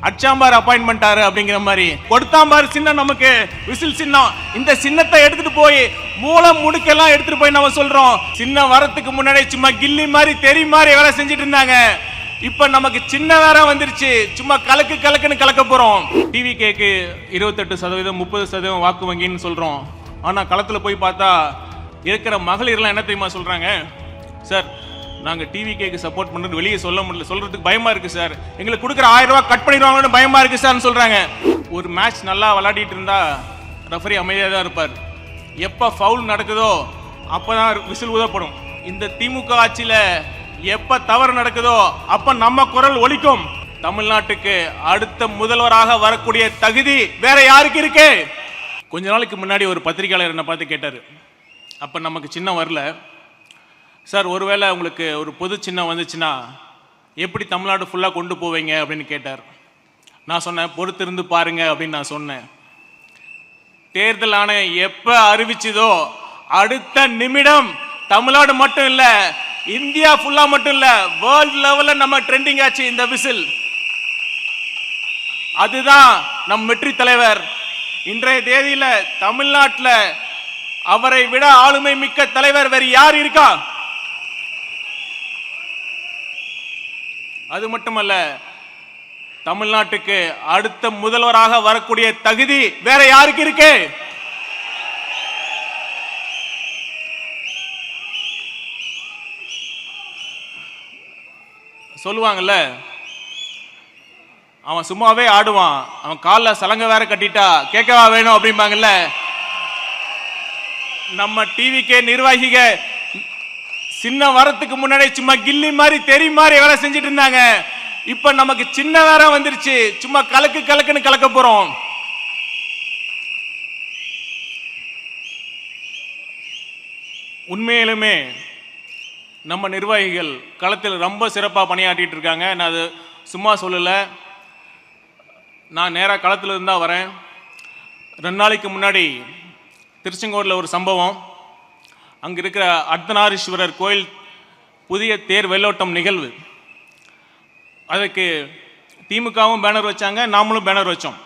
அச்சாம்பார் appointment அப்படிங்கிற மாதிரி கொடுத்தாம்பார் சின்னம் நமக்கு விசில் சின்னம். இந்த சின்னத்தை எடுத்துட்டு போய் மூலம் முடுக்கெல்லாம் எடுத்துட்டு போய் நம்ம சொல்றோம். சின்ன வரத்துக்கு முன்னாடி சும்மா கில்லி மாதிரி தெரி மாதிரி வேலை செஞ்சுட்டு இருந்தாங்க. இப்ப நமக்கு சின்ன வேற வந்துருச்சு. சும்மா கலக்குன்னு கலக்க போறோம். டிவி கேக்கு 28% 30% வாக்கு வங்கின்னு சொல்றோம். ஆனா களத்துல போய் பார்த்தா இருக்கிற மகளிர்லாம் என்ன தெரியுமா சொல்றாங்க? சார், நாங்க டிவி கேக்கு சப்போர்ட் பண்றது வெளியே சொல்ல முடியல, சொல்றதுக்கு பயமா இருக்கு சார். எங்களுக்கு கொடுக்குற 1000 ரூபாய் கட் பண்ணிடுவாங்கன்னு பயமா இருக்கு சார்னு சொல்றாங்க. ஒரு மேட்ச் நல்லா விளையாடிட்டு இருந்தா ரெஃபரி அமைதியாக தான் இருப்பார். எப்ப ஃபவுல் நடக்குதோ அப்பதான் விசில் ஊதப்படும். இந்த திமுக ஆட்சியில எப்ப தவறு நடக்குதோ அப்ப நம்ம குரல் ஒலிக்கும். தமிழ்நாட்டுக்கு அடுத்த முதல்வராக வரக்கூடிய தகுதி வேற யாருக்கு இருக்கு? கொஞ்ச நாளைக்கு முன்னாடி ஒரு பத்திரிகையாளர் என்ன பார்த்து கேட்டாரு. அப்ப நமக்கு சின்னம் வரல சார், ஒருவேளை உங்களுக்கு ஒரு பொது சின்னம் வந்துச்சுன்னா எப்படி தமிழ்நாடு ஃபுல்லாக கொண்டு போவீங்க அப்படின்னு கேட்டார். நான் சொன்னேன், பொறுத்திருந்து பாருங்க அப்படின்னு நான் சொன்னேன். தேர்தல் ஆணையம் எப்ப அறிவிச்சதோ அடுத்த நிமிடம் தமிழ்நாடு மட்டும் இல்ல, இந்தியா ஃபுல்லா மட்டும் இல்ல, வேர்ல்ட் லெவல்ல நம்ம ட்ரெண்டிங் ஆச்சு இந்த விசில். அதுதான் நம் வெற்றி தலைவர். இன்றைய தேதியில தமிழ்நாட்டில் அவரை விட ஆளுமை மிக்க தலைவர் வேறு யார் இருக்கா? அது மட்டுமல்ல, தமிழ்நாட்டுக்கு அடுத்த முதல்வராக வரக்கூடிய தகுதி வேற யாருக்கு இருக்கு? சொல்லுவாங்கல்ல, அவன் சும்மாவே ஆடுவான், அவன் காலில் சலங்க வேற கட்டிட்டா கேட்கவா வேணும் அப்படிம்பாங்கல்ல. நம்ம டிவிக்கே நிர்வாகிக சின்ன வரத்துக்கு முன்னாடி சும்மா கில்லி மாதிரி தெரி மாதிரி வேலை செஞ்சுட்டு இருந்தாங்க. இப்ப நமக்கு சின்ன வேற வந்துருச்சு. சும்மா கலக்குன்னு கலக்க போறோம். உண்மையிலுமே நம்ம நிர்வாகிகள் களத்தில் ரொம்ப சிறப்பாக பணியாற்றிட்டு இருக்காங்க. நான் அது சும்மா சொல்லல, நான் நேராக களத்தில் இருந்தா வரேன். 2 நாளைக்கு முன்னாடி திருச்செங்கோடில் ஒரு சம்பவம். அங்கே இருக்கிற அர்த்தநாரீஸ்வரர் கோயில் புதிய தேர் வெள்ளோட்டம் நிகழ்வு. அதுக்கு திமுகவும் பேனர் வச்சாங்க, நாமளும் பேனர் வச்சோம்.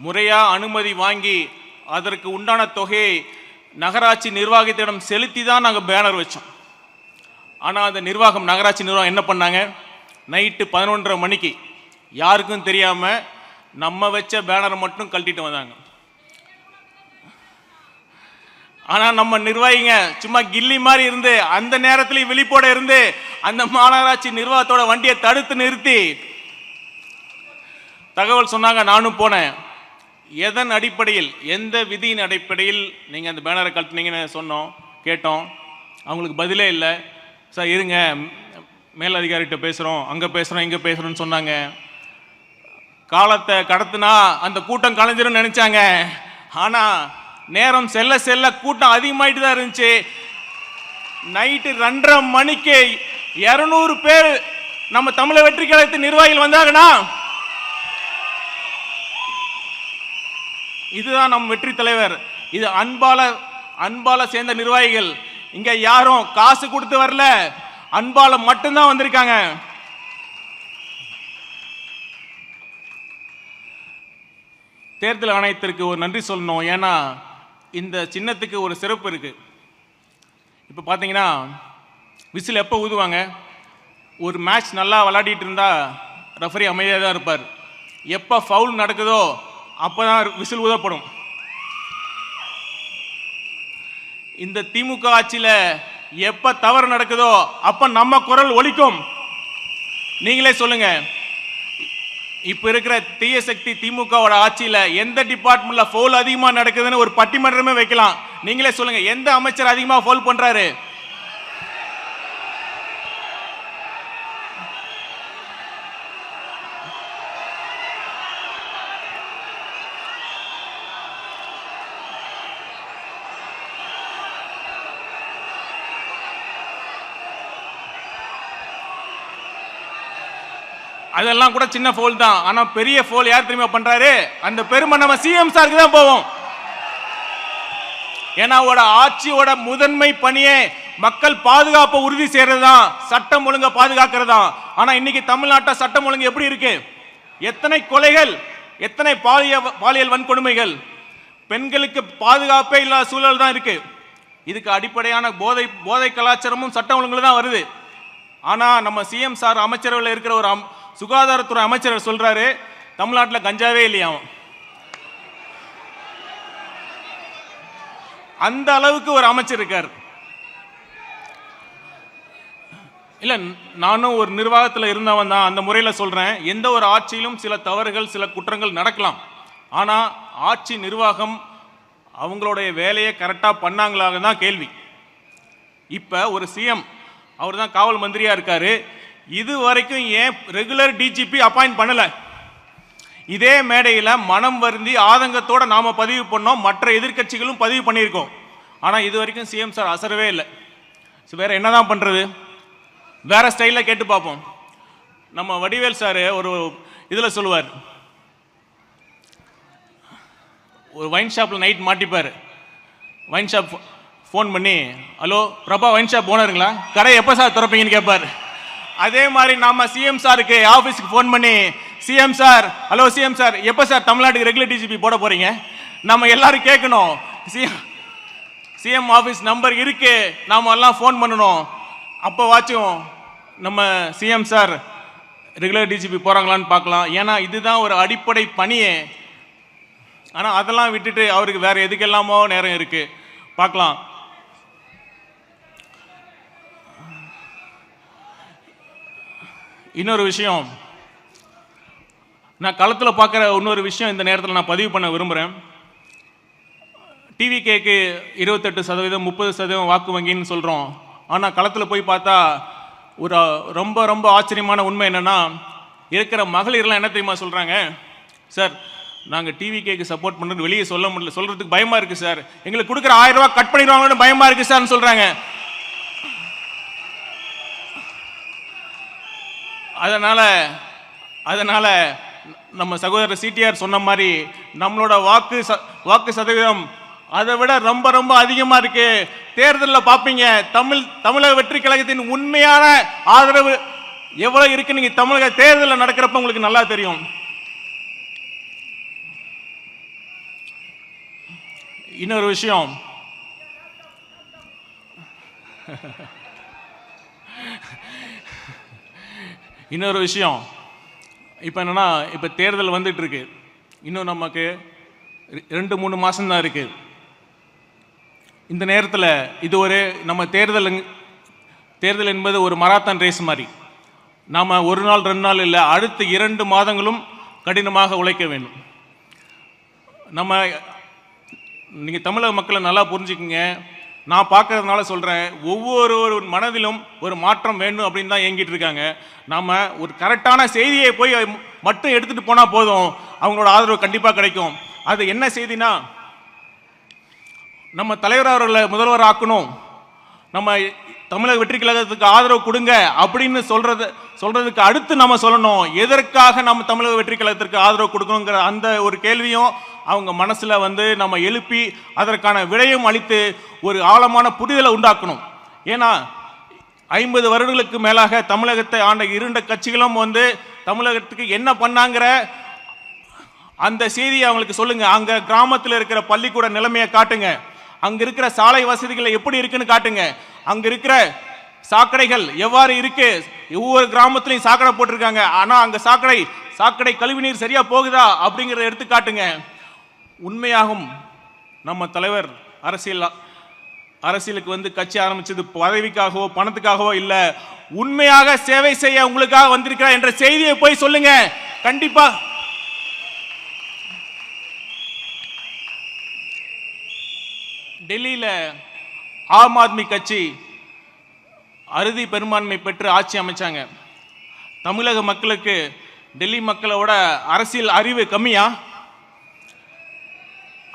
முறையாக அனுமதி வாங்கி அதற்கு உண்டான தொகையை நகராட்சி நிர்வாகத்திடம் செலுத்தி தான் நாங்கள் பேனர் வச்சோம். ஆனால் அந்த நிர்வாகம், நகராட்சி நிர்வாகம் என்ன பண்ணாங்க? நைட்டு 11:30 மணிக்கு யாருக்கும் தெரியாமல் நம்ம வச்ச பேனரை மட்டும் கழட்டிட்டு வந்தாங்க. ஆனால் நம்ம நிர்வாகிங்க சும்மா கில்லி மாதிரி இருந்து அந்த நேரத்தில் விழிப்போட இருந்து அந்த மாநகராட்சி நிர்வாகத்தோட வண்டியை தடுத்து நிறுத்தி தகவல் சொன்னாங்க. நானும் போனேன். எதன் அடிப்படையில், எந்த விதியின் அடிப்படையில் நீங்கள் அந்த பேனரை கழட்டினீங்கன்னு சொன்னோம், கேட்டோம். அவங்களுக்கு பதிலே இல்லை. சார் இருங்க, மேலதிகாரிகிட்ட பேசுகிறோம், அங்கே பேசுகிறோம், இங்கே பேசுகிறோன்னு சொன்னாங்க. காலத்தை கடத்தினா அந்த கூட்டம் கலைஞ்சிரும் நினைச்சாங்க. ஆனால் நேரம் செல்ல செல்ல கூட்டம் அதிகமாயிட்டு தான் இருந்துச்சு. நைட்டு 2:30 மணிக்கு 200 பேர் நம்ம தமிழக வெற்றி கழகத்தின் நிர்வாகிகள் வந்தாங்கன்னா இதுதான் நம் வெற்றி தலைவர். இது அன்பால சேர்ந்த நிர்வாகிகள். இங்க யாரும் காசு கொடுத்து வரல, அன்பால மட்டும்தான் வந்திருக்காங்க. தேர்தல் ஆணையத்திற்கு ஒரு நன்றி சொல்லணும். ஏன்னா இந்த சின்னத்துக்கு ஒரு சிறப்பு இருக்கு. இப்போ பார்த்தீங்கன்னா விசில் எப்போ ஊதுவாங்க? ஒரு மேட்ச் நல்லா விளையாடிட்டு இருந்தா ரெஃபரி அமைதியாக தான் இருப்பார். எப்போ ஃபவுல் நடக்குதோ அப்போதான் விசில் ஊதப்படும். இந்த திமுக ஆட்சியில் எப்போ தவறு நடக்குதோ அப்போ நம்ம குரல் ஒலிக்கும். நீங்களே சொல்லுங்க, இப்ப இருக்கிற தீய சக்தி திமுகவோட ஆட்சியில எந்த டிபார்ட்மெண்ட்ல ஃபவுல் அதிகமா நடக்குதுன்னு ஒரு பட்டிமன்றமே வைக்கலாம். நீங்களே சொல்லுங்க, எந்த அமைச்சர் அதிகமா ஃபவுல் பண்றாரு? அதெல்லாம் கூட சின்ன ஃபோல் தான். ஆனா பெரிய ஃபோல் யார் தெரியுமா பண்றாரு? அந்த பெருமை நம்ம சிஎம் சாருக்கு தான் போவோம். ஏன்னா ஆட்சியோட முதன்மை பணியே மக்கள் பாதுகாப்பை உறுதி செய்யறது தான், சட்டம் ஒழுங்கை பாதுகாக்கிறது தான். ஆனா இன்னைக்கு தமிழ்நாட்டை சட்டம் ஒழுங்கு எப்படி இருக்கு? எத்தனை கொலைகள், எத்தனை பாலியல் வன்கொடுமைகள், பெண்களுக்கு பாதுகாப்பே இல்லாத சூழல் தான் இருக்கு. இதுக்கு அடிப்படையான போதை கலாச்சாரமும் சட்டம் ஒழுங்குல தான் வருது. ஆனா நம்ம சிஎம் சார் அமைச்சரவையில் இருக்கிற ஒரு சுகாதாரத்துறை அமைச்சர் சொல்றாரு, தமிழ்நாட்டில் கஞ்சாவே இல்லையாம். அந்த அளவுக்கு ஒரு அமைச்சர் இருக்கார். இல்ல, நானும் ஒரு நிர்வாகத்தில் இருந்தவன் தான், அந்த முறையில் சொல்றேன். எந்த ஒரு ஆட்சியிலும் சில தவறுகள், சில குற்றங்கள் நடக்கலாம். ஆனா ஆட்சி நிர்வாகம் அவங்களுடைய வேலையை கரெக்டாக பண்ணாங்களாக தான் கேள்வி. இப்போ ஒரு சிஎம், அவர் தான் காவல் மந்திரியா இருக்காரு, இது வரைக்கும் ஏன் ரெகுலர் டிஜிபி அப்பாயிண்ட் பண்ணல? இதே மேடையில் மனம் வருந்தி ஆதங்கத்தோட நாம பதிவு பண்ணோம், மற்ற எதிர்கட்சிகளும் பதிவு பண்ணியிருக்கோம். ஆனால் இது வரைக்கும் சிஎம் சார் அசரவே இல்லை. வேற என்னதான் பண்றது? வேற ஸ்டைலில் கேட்டு பார்ப்போம். நம்ம வடிவேல் சார் ஒரு இதில் சொல்லுவார், ஒரு வைன் ஷாப்பில் நைட் மாட்டிப்பார். வைன் ஷாப் ஃபோன் பண்ணி, ஹலோ பிரபா வைன் ஷாப் ஓனருங்களா, கடை எப்போ சார் திறப்பீங்கன்னு கேட்பார். அதே மாதிரி நாம சிஎம் சாருக்கு ஆஃபீஸுக்கு ஃபோன் பண்ணி, CM sir, hello CM sir, எப்போ சார் தமிழ்நாட்டுக்கு ரெகுலர் டிஜிபி போட போறீங்க? நம்ம எல்லாரும் கேட்கணும். சிஎம் ஆஃபீஸ் நம்பர் இருக்கு, நாம எல்லாம் ஃபோன் பண்ணணும். அப்போ வாச்சும் நம்ம சிஎம் சார் ரெகுலர் டிஜிபி போறாங்களான்னு பார்க்கலாம். ஏன்னா இதுதான் ஒரு அடிப்படை பணியே. ஆனால் அதெல்லாம் விட்டுட்டு அவருக்கு வேற எதுக்கெல்லாமோ நேரம் இருக்கு. பார்க்கலாம். இன்னொரு விஷயம், நான் களத்தில் பார்க்குற இன்னொரு விஷயம் இந்த நேரத்தில் நான் பதிவு பண்ண விரும்புகிறேன். டிவிகேக்கு 28%, 30% வாக்கு வங்கின்னு சொல்கிறோம். ஆனால் களத்தில் போய் பார்த்தா ஒரு ரொம்ப ரொம்ப ஆச்சரியமான உண்மை என்னென்னா, இருக்கிற மகளிர்லாம் என்ன தெரியுமா சொல்கிறாங்க? சார், நாங்கள் டிவிகேக்கு சப்போர்ட் பண்ணுறது வெளியே சொல்ல முடியல, சொல்கிறதுக்கு பயமாக இருக்குது சார், எங்களுக்கு கொடுக்குற 1000 ரூபா கட் பண்ணிடுவாங்கன்னு பயமாக இருக்குது சார்னு சொல்கிறாங்க. அதனால நம்ம சகோதரர் சிடிஆர் சொன்ன மாதிரி நம்மளோட வாக்கு சதவீதம் அதை விட ரொம்ப ரொம்ப அதிகமா இருக்கு. தேர்தலில் பார்ப்பீங்க, தமிழக வெற்றி கழகத்தின் உண்மையான ஆதரவு எவ்வளவு இருக்கு நீங்க தமிழக தேர்தலில் நடக்கிறப்ப உங்களுக்கு நல்லா தெரியும். இன்னொரு விஷயம், இப்போ என்னன்னா, இப்போ தேர்தல் வந்துட்டு இருக்கு. இன்னும் நமக்கு 2-3 மாசம் தான் இருக்கு. இந்த நேரத்தில் இது ஒரு நம்ம தேர்தல் என்பது ஒரு மராத்தான் ரேஸ் மாதிரி. நாம் ஒரு நாள் 2 நாள் இல்லை, அடுத்த 2 மாதங்களும் கடினமாக உழைக்க வேண்டும். நீங்கள் தமிழக மக்களை நல்லா புரிஞ்சுக்குங்க. நான் பார்க்கறதுனால சொல்கிறேன், ஒவ்வொரு மனதிலும் ஒரு மாற்றம் வேண்டும் அப்படின்னு தான் இயங்கிட்டு இருக்காங்க. நாம் ஒரு கரெக்டான செய்தியை போய் மட்டும் எடுத்துகிட்டு போனால் போதும், அவங்களோட ஆதரவு கண்டிப்பாக கிடைக்கும். அது என்ன செய்தினா, நம்ம தலைவர் அவர்களை முதல்வர் ஆக்கணும், நம்ம தமிழக வெற்றி கழகத்துக்கு ஆதரவு கொடுங்க அப்படின்னு சொல்றதுக்கு அடுத்து நம்ம சொல்லணும், எதற்காக நம்ம தமிழக வெற்றி கழகத்திற்கு ஆதரவு கொடுக்கணுங்கிற அந்த ஒரு கேள்வியும் அவங்க மனசுல நம்ம எழுப்பி அதற்கான விடையும் அளித்து ஒரு ஆழமான புரிதலை உண்டாக்கணும். ஏன்னா 50 வருடங்களுக்கு மேலாக தமிழகத்தை ஆண்ட 2 கட்சிகளும் தமிழகத்துக்கு என்ன பண்ணாங்கிற அந்த செய்தியை அவங்களுக்கு சொல்லுங்க. அங்க கிராமத்தில் இருக்கிற பள்ளிக்கூட நிலைமையை காட்டுங்க, அங்க இருக்கிற சாலை வசதிகள் எப்படி இருக்குன்னு காட்டுங்க, அங்க இருக்கிற சாக்கடைகள் எவ்வாறு இருக்கு. ஒவ்வொரு கிராமத்திலையும் சாக்கடை போட்டிருக்காங்க, ஆனா அங்க சாக்கடை கழிவுநீர் சரியா போகுதா அப்படிங்கிறத எடுத்து காட்டுங்க. உண்மையாகும் நம்ம தலைவர் அரசியலுக்கு கட்சி ஆரம்பிச்சது பதவிக்காகவோ பணத்துக்காகவோ இல்ல, உண்மையாக சேவை செய்ய உங்களுக்காக வந்திருக்கிறார் என்ற செய்தியை போய் சொல்லுங்க. கண்டிப்பா டெல்லியில ஆம் ஆத்மி கட்சி அறுதி பெரும்பான்மை பெற்று ஆட்சி அமைச்சாங்க. தமிழக மக்களுக்கு டெல்லி மக்களோட அரசியல் அறிவு கம்மியா,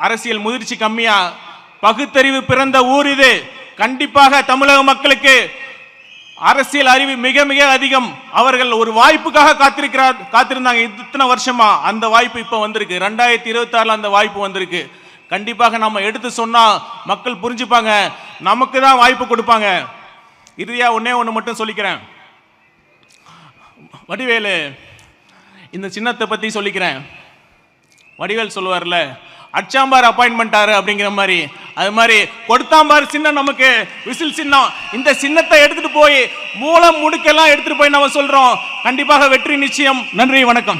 அரசியல் முதிர்ச்சி கம்மியா? பகுத்தறிவு பிறந்த ஊர் இது. கண்டிப்பாக தமிழக மக்களுக்கு அரசியல் அறிவு மிக மிக அதிகம். அவர்கள் ஒரு வாய்ப்புக்காக காத்திருந்தாங்க இத்தனை வருஷமா. அந்த வாய்ப்பு இப்ப வந்திருக்கு. 2026 அந்த வாய்ப்பு வந்திருக்கு. கண்டிப்பாக நம்ம எடுத்து சொன்னா மக்கள் புரிஞ்சுப்பாங்க, நமக்கு தான் வாய்ப்பு கொடுப்பாங்க. இறுதியா ஒண்ணு மட்டும் சொல்லிக்கிறேன். வடிவேலு இந்த சின்னத்தை பத்தி சொல்லிக்கிறேன். வடிவேல் சொல்லுவார்ல, அச்சாம்பார் அப்பாயின்மெண்டாரு அப்படிங்கிற மாதிரி, அது மாதிரி கொடுத்தாம்பார் சின்னம் நமக்கு விசில் சின்னம். இந்த சின்னத்தை எடுத்துட்டு போய் மூலம் முடுக்கெல்லாம் எடுத்துட்டு போய் நம்ம சொல்றோம், கண்டிப்பாக வெற்றி நிச்சயம். நன்றி, வணக்கம்.